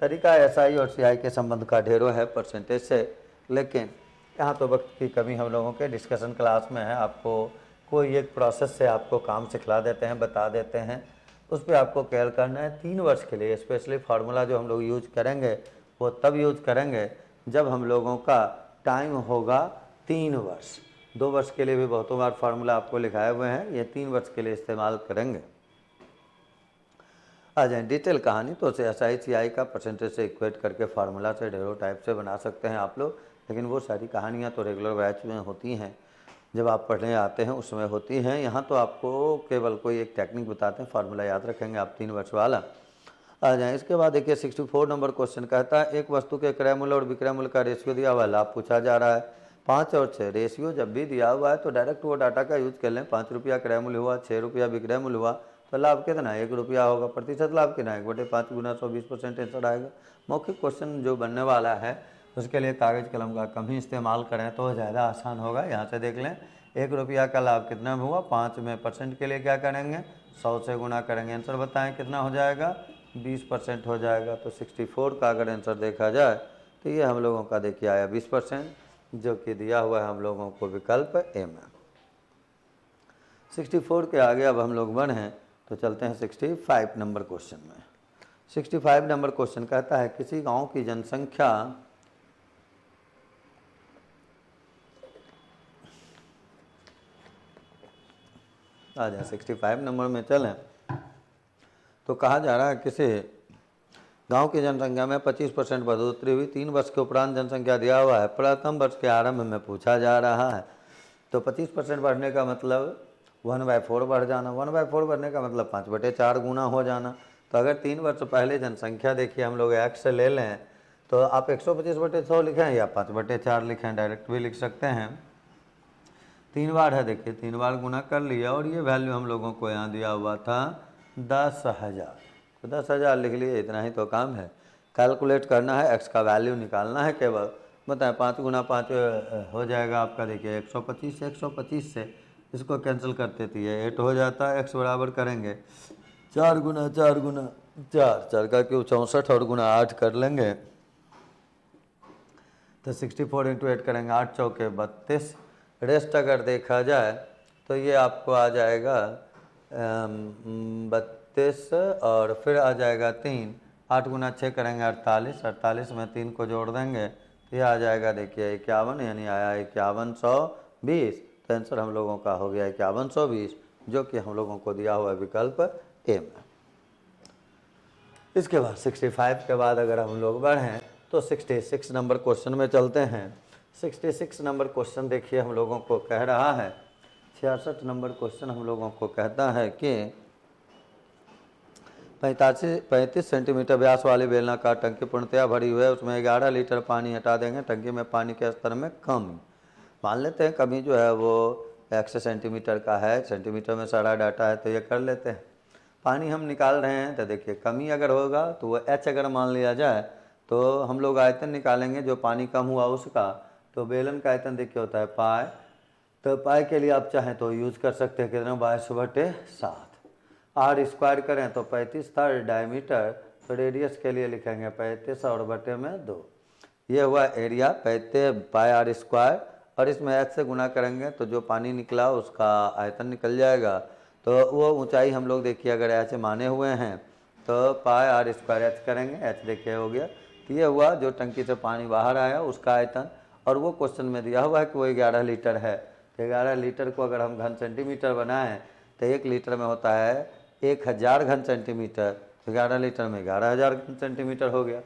तरीका SI और CI के संबंध का ढेरों है परसेंटेज से, लेकिन यहाँ तो वक्त की कमी हम लोगों के डिस्कशन क्लास में है। आपको कोई एक प्रोसेस से आपको काम सिखला देते हैं, बता देते हैं, उस पर आपको कैल करना है 3 वर्ष के लिए। स्पेशली फार्मूला जो हम लोग यूज करेंगे वो तब यूज करेंगे जब हम लोगों का टाइम होगा 3 वर्ष। 2 वर्ष के लिए भी बहुतों बार फार्मूला आपको लिखाए हुए हैं, ये 3 वर्ष के लिए इस्तेमाल करेंगे। आ जाए डिटेल कहानी, तो उसे SI CI का परसेंटेज से इक्वेट करके फार्मूला से ढेरों टाइप से बना सकते हैं आप लोग, लेकिन वो सारी कहानियाँ तो रेगुलर बैच में होती हैं, जब आप पढ़ने आते हैं उसमें होती हैं। यहाँ तो आपको केवल कोई एक टेक्निक बताते हैं, फार्मूला याद रखेंगे आप 3 वर्ष वाला। आ जाए इसके बाद देखिए 64 नंबर क्वेश्चन कहता है एक वस्तु के क्रय मूल्य और विक्रय मूल्य का रेशियो दिया हुआ, लाभ पूछा जा रहा है 5 और 6। रेशियो जब भी दिया हुआ है तो डायरेक्ट वो डाटा का यूज कर लें। 5 रुपया क्रय मूल्य हुआ, 6 रुपया विक्रय मूल्य हुआ, तो लाभ कितना? 1 रुपया होगा। प्रतिशत लाभ कितना? 1/5 गुना 100 20% आंसर आएगा। मौखिक क्वेश्चन जो बनने वाला है उसके लिए कागज़ कलम का कम ही इस्तेमाल करें तो ज़्यादा आसान होगा। यहाँ से देख लें 1 रुपया का लाभ कितना में हुआ, 5 में परसेंट के लिए क्या करेंगे? 100 से गुना करेंगे। आंसर बताएं कितना हो जाएगा? 20% हो जाएगा। तो 64 का अगर आंसर देखा जाए तो ये हम लोगों का देखिए आया 20%, जो कि दिया हुआ है हम लोगों को विकल्प ए में। 64 के आगे अब हम लोग बढ़े तो चलते हैं 65 नंबर क्वेश्चन में। 65 नंबर क्वेश्चन कहता है किसी गांव की जनसंख्या आ जाए 65 नंबर में चलें तो कहा जा रहा है किसी गांव की जनसंख्या में 25% बढ़ोतरी हुई। 3 वर्ष के उपरांत जनसंख्या दिया हुआ है, प्रथम वर्ष के आरंभ में पूछा जा रहा है। तो 25% बढ़ने का मतलब 1/4 बढ़ जाना, 1/4 बढ़ने का मतलब 5/4 गुना हो जाना। तो अगर 3 वर्ष पहले जनसंख्या देखिए हम लोग x से ले लें तो आप 125/100 लिखें या 5/4 लिखें, डायरेक्ट भी लिख सकते हैं। 3 बार है देखिए, 3 बार गुना कर लिया, और ये वैल्यू हम लोगों को यहाँ दिया हुआ था 10,000, तो 10,000 लिख लिए, इतना ही तो काम है। कैलकुलेट करना है, x का वैल्यू निकालना है केवल, बताएं 5 × 5 हो जाएगा आपका, देखिए 125, 125 से इसको कैंसिल करते थे, ये 8 हो जाता है। x बराबर करेंगे 4 × 4 × 4, 4 का क्यूब 64 और गुना 8 कर लेंगे तो 64 × 8 करेंगे, 8 चौके 32। रेस्ट अगर देखा जाए तो ये आपको आ जाएगा 32 और फिर आ जाएगा 3, 8 × 6 करेंगे 48, 48 में 3 को जोड़ देंगे तो ये आ जाएगा देखिए 51, यानी आया 5120। तो आंसर हम लोगों का हो गया 5120, जो कि हम लोगों को दिया हुआ विकल्प ए में। इसके बाद 65 के बाद अगर हम लोग बढ़ें तो 66 नंबर क्वेश्चन में चलते हैं। 66 नंबर क्वेश्चन देखिए हम लोगों को कह रहा है, 66 नंबर क्वेश्चन हम लोगों को कहता है कि 35 सेंटीमीटर व्यास वाली बेलनाकार टंकी पूर्णतया भरी हुई है, उसमें 11 लीटर पानी हटा देंगे, टंकी में पानी के स्तर में कमी। मान लेते हैं कमी जो है वो 100 सेंटीमीटर का है, सेंटीमीटर में सारा डाटा है तो ये कर लेते हैं। पानी हम निकाल रहे हैं तो देखिए कमी अगर होगा तो वो h अगर मान लिया जाए तो हम लोग आयतन निकालेंगे जो पानी कम हुआ उसका, तो बेलन का आयतन देखिए होता है पाई। तो पाई के लिए आप चाहें तो यूज़ कर सकते हैं कितना, 22/7। आर स्क्वायर करें तो 35 था डायमीटर, तो रेडियस के लिए लिखेंगे 35 और बटे में 2। ये हुआ एरिया 35 पाई आर स्क्वायर, और इसमें h से गुना करेंगे तो जो पानी निकला उसका आयतन निकल जाएगा। तो वो ऊंचाई हम लोग देखिए अगर h माने हुए हैं तो पाई आर स्क्वायर h करेंगे, h देखिए हो गया। तो ये हुआ जो टंकी से पानी बाहर आया उसका आयतन, और वो क्वेश्चन में दिया हुआ है कि वो 11 लीटर है। तो 11 लीटर को अगर हम घन सेंटीमीटर बनाएं तो 1 लीटर में होता है 1000 घन सेंटीमीटर, तो 11 लीटर में 11000 घन सेंटीमीटर हो गया।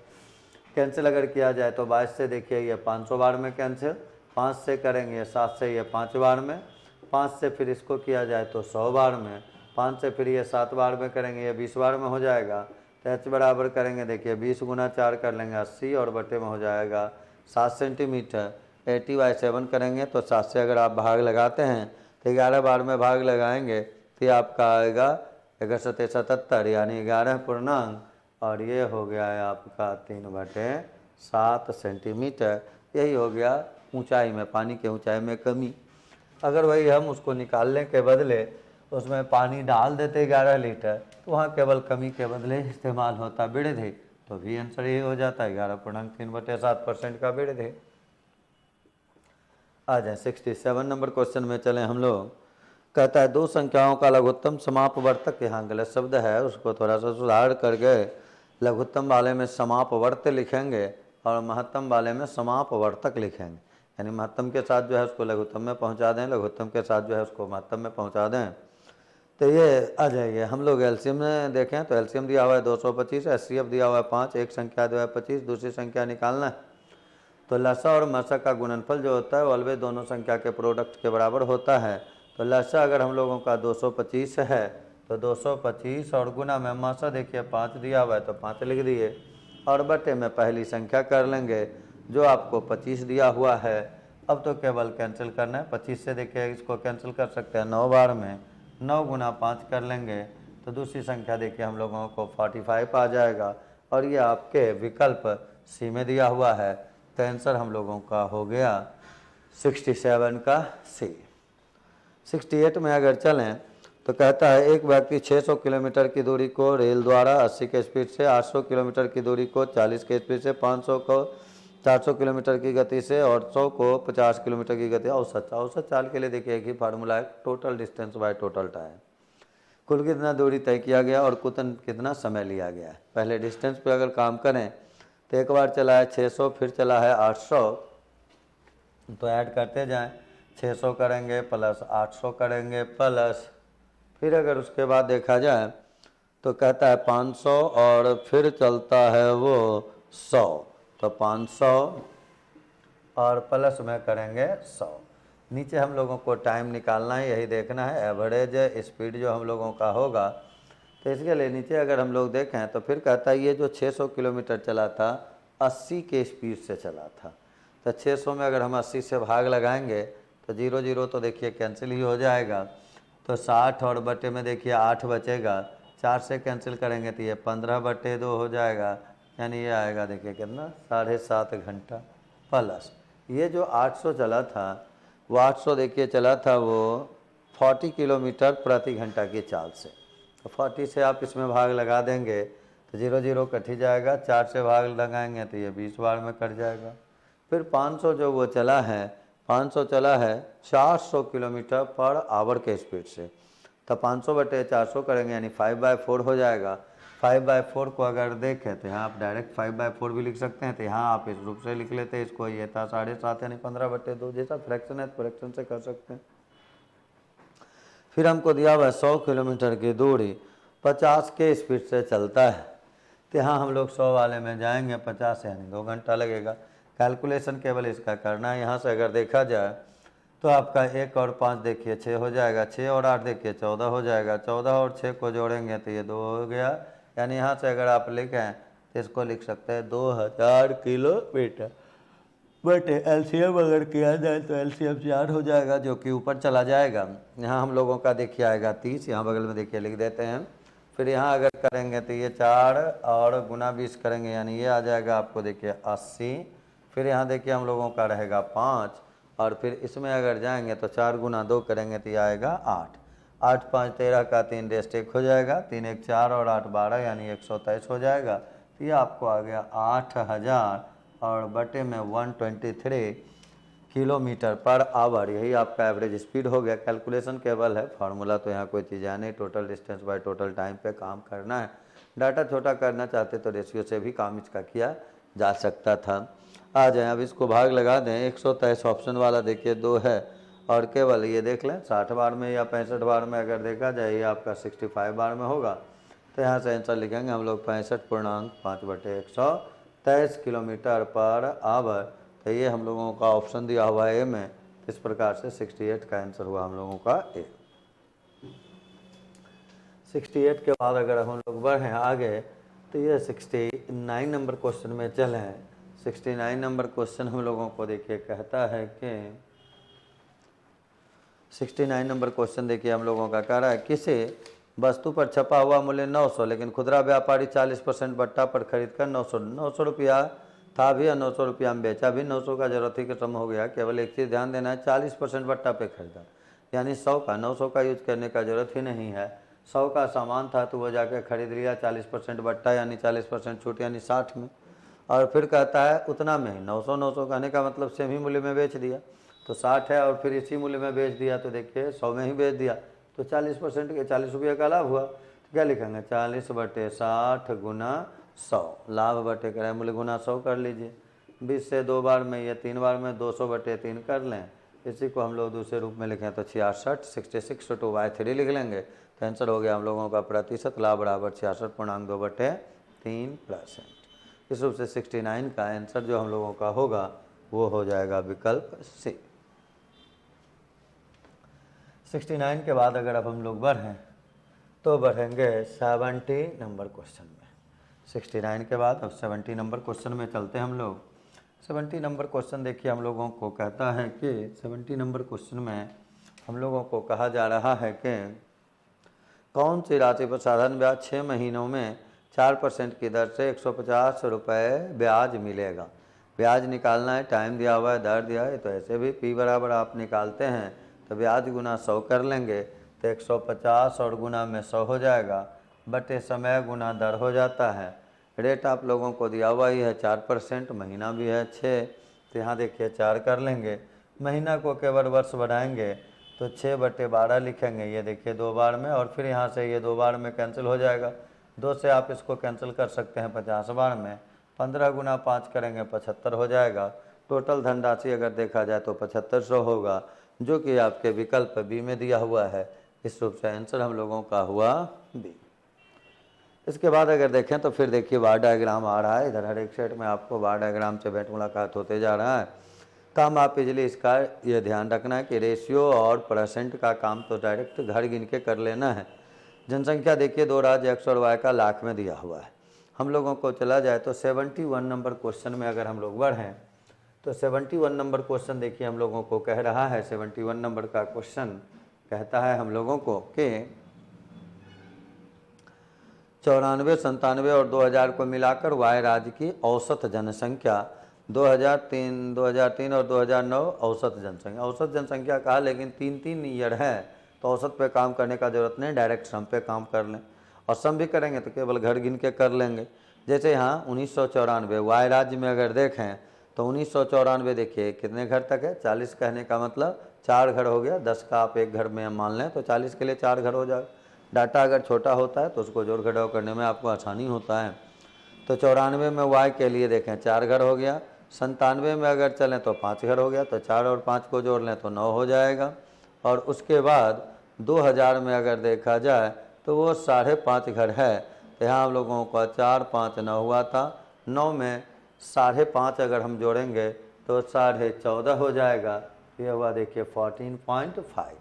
कैंसिल अगर किया जाए तो 22 से देखिए ये 500 बार में कैंसिल, 5 से करेंगे 7 से ये 5 बार में, 5 से फिर इसको किया जाए तो 100 बार में, 5 से फिर ये 7 बार में करेंगे ये 20 बार में हो जाएगा। तो h बराबर करेंगे देखिए 20 × 4 कर लेंगे 80 और बटे में हो जाएगा 7 सेंटीमीटर। 80/7 करेंगे तो 7 से अगर आप भाग लगाते हैं तो 11 बार में भाग लगाएंगे तो आपका आएगा 11×7 यानी 11 पूर्णांक, और ये हो गया है आपका 3/7 सेंटीमीटर। यही हो गया ऊंचाई में, पानी के ऊंचाई में कमी। अगर वही हम उसको निकालने के बदले उसमें पानी डाल देते 11 लीटर तो वहाँ केवल कमी के बदले इस्तेमाल होता वृद्धि, तो भी आंसर ये हो जाता है 11.3/7% का वृद्धि। आ जाए 67 नंबर क्वेश्चन में चले हम लोग। कहता है दो संख्याओं का लघुत्तम समापवर्तक, यहाँ गलत शब्द है उसको थोड़ा सा सुधार करके लघुत्तम वाले में समापवर्त लिखेंगे और महत्तम वाले में समापवर्तक लिखेंगे, यानी महत्तम के साथ जो है उसको लघुत्तम में पहुंचा दें, लघुत्तम के साथ जो है उसको महत्तम में पहुंचा दें। तो ये आ जाएंगे। हम लोग एलसीएम में देखें तो एलसीएम दिया हुआ है 225, एचसीएफ दिया हुआ है 5, एक संख्या दिया है 25, दूसरी संख्या निकालना है। तो लसा और मसा का गुणनफल जो होता है वो ऑलवेज दोनों संख्या के प्रोडक्ट के बराबर होता है। तो लसा अगर हम लोगों का 225 है तो 225 और गुना में मसा देखिए 5 दिया हुआ है तो 5 लिख दिए, और बटे में पहली संख्या कर लेंगे जो आपको 25 दिया हुआ है। अब तो केवल कैंसिल करना है, 25 से देखिए इसको कैंसिल कर सकते हैं 9 बार में, 9 × 5 कर लेंगे तो दूसरी संख्या देखिए हम लोगों को 45 आ जाएगा, और ये आपके विकल्प सी में दिया हुआ है। तो आंसर हम लोगों का हो गया 67 का सी। 68 में अगर चलें तो कहता है एक व्यक्ति 600 किलोमीटर की दूरी को रेल द्वारा 80 के स्पीड से, 800 किलोमीटर की दूरी को 40 के स्पीड से, 500 को 400 किलोमीटर की गति से और 100 को 50 किलोमीटर की गति औसत चाल के लिए देखिए एक ही फार्मूला है, total distance by total time. कुल कितना दूरी तय किया गया और कितना समय लिया गया है। पहले डिस्टेंस पे अगर काम करें तो एक बार चला है 600, फिर चला है 800, तो ऐड करते जाएं, 600 करेंगे प्लस 800 करेंगे प्लस, फिर अगर उसके बाद देखा जाए तो कहता है 500 और फिर चलता है वो 100, तो 500 और प्लस में करेंगे 100। नीचे हम लोगों को टाइम निकालना है, यही देखना है एवरेज स्पीड जो हम लोगों का होगा। तो इसके लिए नीचे अगर हम लोग देखें तो फिर कहता है ये जो 600 किलोमीटर चला था 80 के स्पीड से चला था, तो 600 में अगर हम 80 से भाग लगाएंगे तो 0 0 तो देखिए कैंसिल ही हो जाएगा, तो 60 और बटे में देखिए 8 बचेगा, 4 से कैंसिल करेंगे तो ये 15/2 हो जाएगा, यानी ये आएगा देखिए कितना 7.5 घंटा। प्लस ये जो 800 चला था वो 800 देखिए चला था वो 40 किलोमीटर प्रति घंटा की चाल से। तो 40 से आप इसमें भाग लगा देंगे तो 0 0 कट ही जाएगा, 4 से भाग लगाएंगे तो ये 20 बार में कट जाएगा। फिर 500 जो वो चला है, 500 चला है 400 किलोमीटर पर आवर के स्पीड से। तो 500/400 करेंगे यानी 5/4 हो जाएगा। 5/4 को अगर देखें तो यहाँ आप डायरेक्ट 5/4 भी लिख सकते हैं, तो यहाँ आप इस रूप से लिख लेते हैं इसको, ये था 7.5 यानी 15/2। जैसा फ्रैक्शन है फ्रैक्शन से कर सकते हैं। फिर हमको दिया हुआ 100 किलोमीटर की दूरी 50 के स्पीड से चलता है, तो यहाँ हम लोग 100 वाले में जाएंगे, 50 यानी 2 घंटा लगेगा। कैलकुलेशन केवल इसका करना है। यहाँ से अगर देखा जाए तो आपका 1 और 5 देखिए 6 हो जाएगा, 6 और 8 देखिए 14 हो जाएगा, 14 और 6 को जोड़ेंगे तो ये 2 हो गया। यानी यहाँ से अगर आप लिखें तो इसको लिख सकते हैं 2000 किलोमीटर। बट एलसीएम अगर किया जाए तो एलसीएम 4 हो जाएगा, जो कि ऊपर चला जाएगा। यहाँ हम लोगों का देखिए आएगा 30, यहाँ बगल में देखिए लिख देते हैं। फिर यहाँ अगर करेंगे तो ये 4 और गुना 20 करेंगे यानी ये आ जाएगा आपको देखिए 80। फिर यहाँ देखिए हम लोगों का रहेगा 5, और फिर इसमें अगर जाएंगे तो 4 गुना 2 करेंगे तो ये आएगा 8। 8 5 13 का 3 रेस्ट 1 हो जाएगा, 3 1 4 और 8 12 यानी 123 हो जाएगा। तो ये आपको आ गया 8000 और बटे में 123 किलोमीटर पर आवर। यही आपका एवरेज स्पीड हो गया। कैलकुलेशन केवल है, फार्मूला तो यहाँ कोई चीज़ है नहीं। Total distance by total time पे काम करना है। डाटा छोटा करना चाहते तो रेशियो से भी काम इसका किया जा सकता था। आ जाए अब इसको भाग लगा दें। 123 ऑप्शन वाला देखिए 2 है, और केवल ये देख लें 60 बार में या 65 बार में अगर देखा जाए ये आपका 65 बार में होगा। तो यहाँ से आंसर लिखेंगे हम लोग 65.5/123 किलोमीटर पर आवर। तो ये हम लोगों का ऑप्शन दिया हुआ है ए में। इस प्रकार से 68 का आंसर हुआ हम लोगों का ए। 68 के बाद अगर हम लोग बढ़ें आगे तो ये 69 नंबर क्वेश्चन में चले हैं। 69 नंबर क्वेश्चन हम लोगों को देखिए कहता है कि 69 नंबर क्वेश्चन देखिए हम लोगों का कह रहा है किसी वस्तु पर छपा हुआ मूल्य 900, लेकिन खुदरा व्यापारी 40% बट्टा पर खरीद कर 900 रुपया था भी, 900 रुपया में बेचा भी। 900 का जरूरत ही खत्म हो गया। केवल एक चीज़ ध्यान देना है, 40% बट्टा पे खरीदा यानी 100 का 900 का यूज करने का जरूरत ही नहीं है। 100 का सामान था तो वो जाके खरीद लिया 40% बट्टा यानी 40% छूट यानी 60 में। और फिर कहता है उतना में ही 900 कहने का मतलब सेम ही मूल्य में बेच दिया, तो 60 है और फिर इसी मूल्य में बेच दिया तो देखिए 100 में ही बेच दिया, तो 40% के 40 रुपये का लाभ हुआ। तो क्या लिखेंगे 40/60 गुना 100, लाभ बटे किराया मूल्य गुना 100 कर लीजिए। 20 से 2 बार में या 3 बार में 200/3 कर लें। इसी को हम लोग दूसरे रूप में लिखें तो 66 66 2/3 लिख लेंगे। तो आंसर हो गया हम लोगों का प्रतिशत लाभ बराबर 66.2/3%। इस रूप से 69 का आंसर जो हम लोगों का होगा वो हो जाएगा विकल्प सी। 69 के बाद अगर अब हम लोग बढ़ें तो बढ़ेंगे 70 नंबर क्वेश्चन में। 69 के बाद अब 70 नंबर क्वेश्चन में चलते हैं हम लोग। 70 नंबर क्वेश्चन देखिए हम लोगों को कहता है कि 70 नंबर क्वेश्चन में हम लोगों को कहा जा रहा है कि कौन सी राशि पर साधारण ब्याज 6 महीनों में 4% की दर से 150 रुपये ब्याज मिलेगा। ब्याज निकालना है, टाइम दिया हुआ है, दर दिया है, तो ऐसे भी P बराबर आप निकालते हैं तो ब्याज गुना 100 कर लेंगे तो 150 और गुना में 100 हो जाएगा, बटे समय गुना दर हो जाता है। रेट आप लोगों को दिया हुआ ही है 4%, महीना भी है 6, तो यहाँ देखिए 4 कर लेंगे। महीना को केवल वर्ष बढ़ाएंगे तो 6/12 लिखेंगे, ये देखिए 2 बार में, और फिर यहाँ से ये 2 बार में कैंसिल हो जाएगा। 2 से आप इसको कैंसिल कर सकते हैं 50 बार में। 15 गुना 5 करेंगे 75 हो जाएगा। टोटल धनराशि अगर देखा जाए तो 7500 होगा, जो कि आपके विकल्प बी में दिया हुआ है। इस रूप से आंसर हम लोगों का हुआ बी। इसके बाद अगर देखें तो फिर देखिए बार डायग्राम आ रहा है। इधर हर एक सेट में आपको बार डायग्राम से भेंट मुलाकात होते जा रहा है। काम आप इजली इसका ये ध्यान रखना है कि रेशियो और परसेंट का काम तो डायरेक्ट घर गिन के कर लेना है। जनसंख्या देखिए 2 राज्य एक्स और वाई का लाख में दिया हुआ है। हम लोगों को चला जाए तो 71 नंबर क्वेश्चन में अगर हम लोग बढ़ें तो 71 नंबर क्वेश्चन देखिए हम लोगों को कह रहा है। 71 नंबर का क्वेश्चन कहता है हम लोगों को कि 94, 97 और 2000 को मिलाकर वाई राज्य की औसत जनसंख्या 2003 और 2009 औसत जनसंख्या कहा, लेकिन 3-3 ईयर है तो औसत पे काम करने का ज़रूरत नहीं, डायरेक्ट सम पे काम कर लें। और सम भी करेंगे तो केवल घर गिन के कर लेंगे। जैसे यहाँ 1994 वाई राज्य में अगर देखें तो 1994 देखिए कितने घर तक है, 40 कहने का मतलब 4 घर हो गया, 10 का आप एक घर में मान लें तो 40 के लिए 4 घर हो जाएगा। डाटा अगर छोटा होता है तो उसको जोड़ घटाव करने में आपको आसानी होता है। तो 94 में वाई के लिए देखें 4 घर हो गया, 97 में अगर चलें तो 5 घर हो गया, तो 4 और 5 को जोड़ लें तो 9 हो जाएगा। और उसके बाद 2000 में अगर देखा जाए तो वो 5.5 घर है, तो यहाँ हम लोगों का 4, 5, 9 हुआ था। 9 में 5.5 अगर हम जोड़ेंगे तो 14.5 हो जाएगा। ये हुआ देखिए 14.5।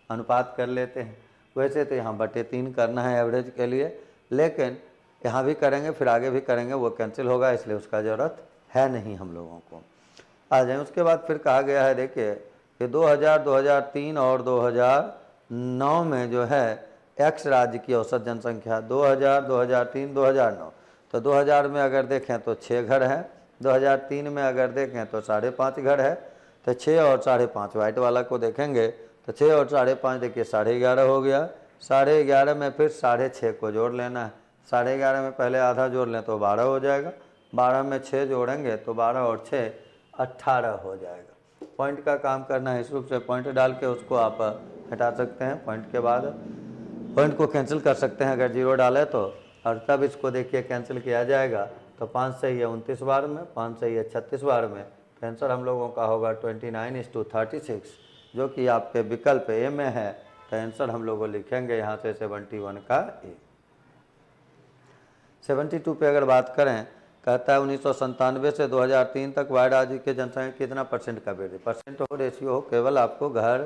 अनुपात कर लेते हैं। वैसे तो यहाँ बटे 3 करना है एवरेज के लिए, लेकिन यहाँ भी करेंगे फिर आगे भी करेंगे, वो कैंसिल होगा, इसलिए उसका ज़रूरत है नहीं हम लोगों को। आ जाए उसके बाद फिर कहा गया है देखिए कि 2000, 2003 और 2009 में जो है एक्स राज्य की औसत जनसंख्या 2000, 2003, 2009। तो 2000 में अगर देखें तो 6 घर हैं, 2003 में अगर देखें तो 5.5 घर है। तो 6 और 5.5 वाइट वाला को देखेंगे तो 6 और 5.5 देखिए 11.5 हो गया। 11.5 में फिर 6.5 को जोड़ लेना है। 11.5 में पहले आधा जोड़ लें तो 12 हो जाएगा। 12 में 6 जोड़ेंगे तो 12 और 6 18 हो जाएगा। पॉइंट का काम करना है, इस रूप से पॉइंट डाल के उसको आप हटा सकते हैं। पॉइंट के बाद पॉइंट को कैंसिल कर सकते हैं अगर 0 डालें तो, और तब इसको देखिए कैंसिल किया जाएगा तो 5 सही है 29 बार में, 5 सही है 36 बार में। तो आंसर हम लोगों का होगा 29:36, जो कि आपके विकल्प ए में है। तो आंसर हम लोग लिखेंगे यहाँ से 71 का ए। 72 पे अगर बात करें, कहता है 1997 से 2003 तक वाई राज्य के जनसंख्या कितना परसेंट का वृद्धि, परसेंट हो रेशियो हो, केवल आपको घर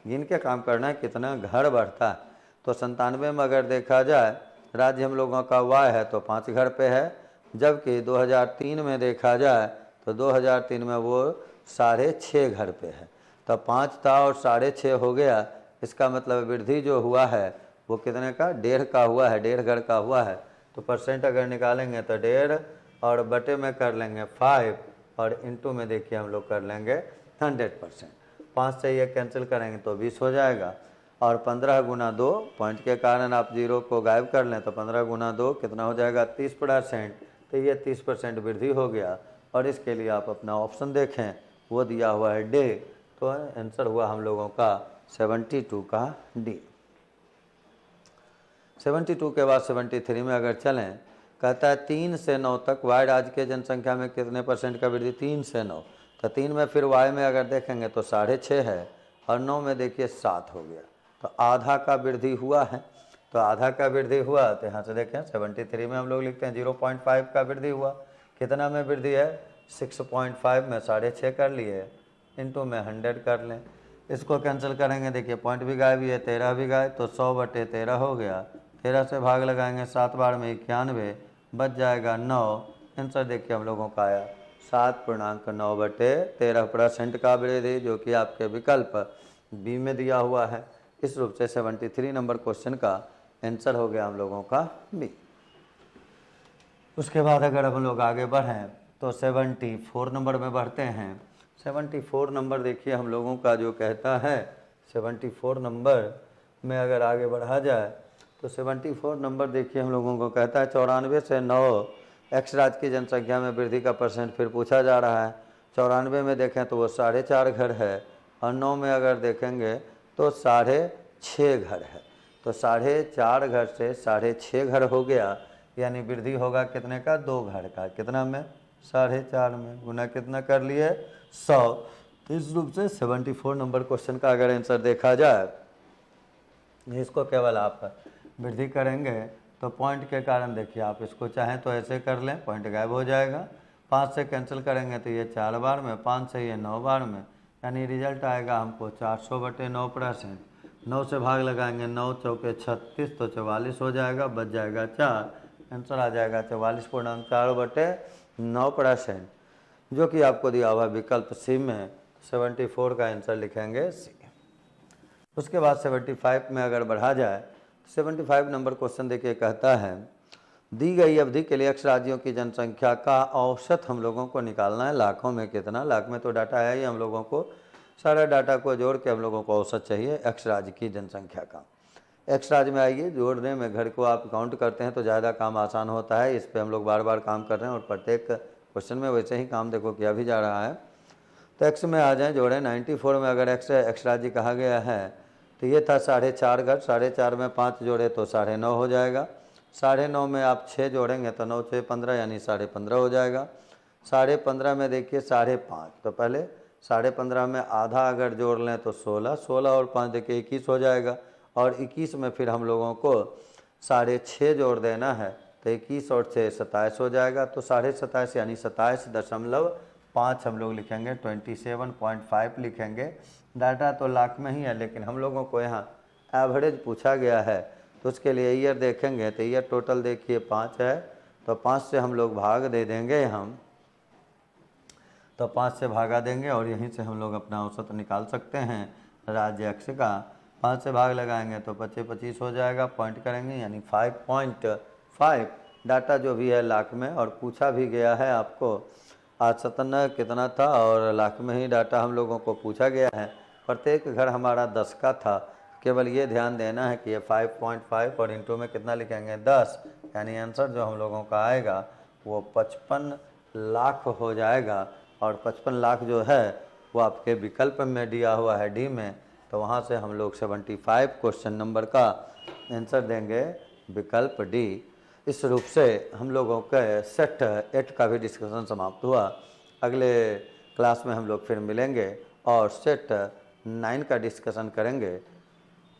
गिन के काम करना है कितना घर बढ़ता है। तो 97 में अगर देखा जाए राज्य हम लोगों का वाई है तो 5 घर पे है, जबकि 2003 में देखा जाए तो 2003 में वो 6.5 घर पे है। तो 5 था और 6.5 हो गया, इसका मतलब वृद्धि जो हुआ है वो कितने का, 1.5 का हुआ है, 1.5 घर का हुआ है। तो परसेंट अगर निकालेंगे तो 1.5 और बटे में कर लेंगे 5 और इंटू में देखिए हम लोग कर लेंगे 100%। 5 से ये कैंसिल करेंगे तो 20 हो जाएगा। और 15 गुना 2, पॉइंट के कारण आप 0 को गायब कर लें तो 15 गुना 2 कितना हो जाएगा 30%। तो ये 30% वृद्धि हो गया। और इसके लिए आप अपना ऑप्शन देखें, वो दिया हुआ है डे। तो आंसर हुआ हम लोगों का 72 का डी। 72 के बाद 73 में अगर चलें, कहता है 3 से 9 तक वाई राज्य के जनसंख्या में कितने परसेंट का वृद्धि, 3 से 9। तो 3 में फिर वाई में अगर देखेंगे तो 6.5 है, और 9 में देखिए 7 हो गया। तो आधा का वृद्धि हुआ है। तो आधा का वृद्धि हुआ तो यहाँ से देखें 73 में हम लोग लिखते हैं 0.5 का वृद्धि हुआ। कितना में वृद्धि है, 6.5 में 6.5 कर लिए, इंटू में 100 कर लें। इसको कैंसिल करेंगे, देखिए पॉइंट भी गायब भी है, 13 भी गायब, तो 100/13 हो गया। 13 से भाग लगाएंगे 7 बार में 91, बच जाएगा 9। आंसर देखिए हम लोगों का आया 7.9/13% का वृद्धि, जो कि आपके विकल्प बी में दिया हुआ है। इस रूप से 73 नंबर क्वेश्चन का आंसर हो गया हम लोगों का बी। उसके बाद अगर हम लोग आगे बढ़ें तो 74 नंबर में बढ़ते हैं। 74 नंबर देखिए हम लोगों का जो कहता है, 74 नंबर में अगर आगे बढ़ा जाए तो 74 नंबर देखिए हम लोगों को कहता है 94 से 9 एक्स राज्य की जनसंख्या में वृद्धि का परसेंट फिर पूछा जा रहा है। 94 में देखें तो वो 4.5 घर है, और 9 में अगर देखेंगे तो 6.5 घर है। तो 4.5 घर से 6.5 घर हो गया, यानी वृद्धि होगा कितने का, 2 घर का। कितना में, 4.5 में, गुना कितना कर लिए 100। तो इस रूप से 74 नंबर क्वेश्चन का अगर आंसर देखा जाए, इसको केवल आप वृद्धि करेंगे तो पॉइंट के कारण देखिए आप इसको चाहें तो ऐसे कर लें, पॉइंट गायब हो जाएगा। 5 से कैंसिल करेंगे तो ये 4 बार में, 5 से ये 9 बार में, यानी रिजल्ट आएगा हमको 400/9%। 9 से भाग लगाएंगे, 9 चौके 36, तो 44 हो जाएगा, बच जाएगा 4। आंसर आ जाएगा 44.4/9%, जो कि आपको दिया हुआ विकल्प सी में। 74 का आंसर लिखेंगे सी। उसके बाद 75 में अगर बढ़ा जाए, 75 नंबर क्वेश्चन देखिए कहता है दी गई अवधि के लिए एक्स राज्यों की जनसंख्या का औसत हम लोगों को निकालना है। लाखों में कितना, लाख में तो डाटा है ही हम लोगों को, सारा डाटा को जोड़ के हम लोगों को औसत चाहिए एक्स राज्य की जनसंख्या का। एक्स राज्य में आइए, जोड़ने में घर को आप काउंट करते हैं तो ज़्यादा काम आसान होता है। इस पर हम लोग बार बार काम कर रहे हैं और प्रत्येक क्वेश्चन में वैसे ही काम देखो किया भी जा रहा है। तो एक्स में आ जाए, जोड़ें। 94 में अगर एक्स राज्य कहा गया है तो ये था 4.5 घर, 4.5 में 5 जोड़े तो 9.5 हो जाएगा। 9.5 में आप 6 जोड़ेंगे तो 9 6 15 यानी 15.5 हो जाएगा। 15.5 में देखिए 5.5, तो पहले 15.5 में आधा अगर जोड़ लें तो 16, 16 और 5 देखिए 21 हो जाएगा। और 21 में फिर हम लोगों को 6.5 जोड़ देना है तो 21 और 6 27 हो जाएगा। तो 27.5 यानी 27.5 हम लोग लिखेंगे, 27.5 लिखेंगे। डाटा तो लाख में ही है लेकिन हम लोगों को यहाँ एवरेज पूछा गया है तो उसके लिए ईयर देखेंगे तो ईयर टोटल देखिए 5 है, तो 5 से हम लोग भाग दे देंगे हम, तो 5 से भागा देंगे और यहीं से हम लोग अपना औसत निकाल सकते हैं राज्य एक्स का। 5 से भाग लगाएंगे तो 25 हो जाएगा, पॉइंट करेंगे यानी 5.5 डाटा जो भी है लाख में। और पूछा भी गया है आपको आज 57 कितना था और लाख में ही डाटा हम लोगों को पूछा गया है। प्रत्येक घर हमारा 10 का था, केवल ये ध्यान देना है कि ये 5.5 और इंटू में कितना लिखेंगे 10, यानी आंसर जो हम लोगों का आएगा वो 55 लाख हो जाएगा। और 55 लाख जो है वो आपके विकल्प में दिया हुआ है डी में, तो वहाँ से हम लोग 75 क्वेश्चन नंबर का आंसर देंगे विकल्प डी। इस रूप से हम लोगों के सेट 8 का भी डिस्कशन समाप्त हुआ। अगले क्लास में हम लोग फिर मिलेंगे और सेट 9 का डिस्कशन करेंगे।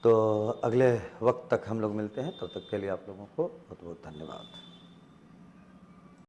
तो अगले वक्त तक हम लोग मिलते हैं, तब तक के लिए आप लोगों को बहुत बहुत धन्यवाद।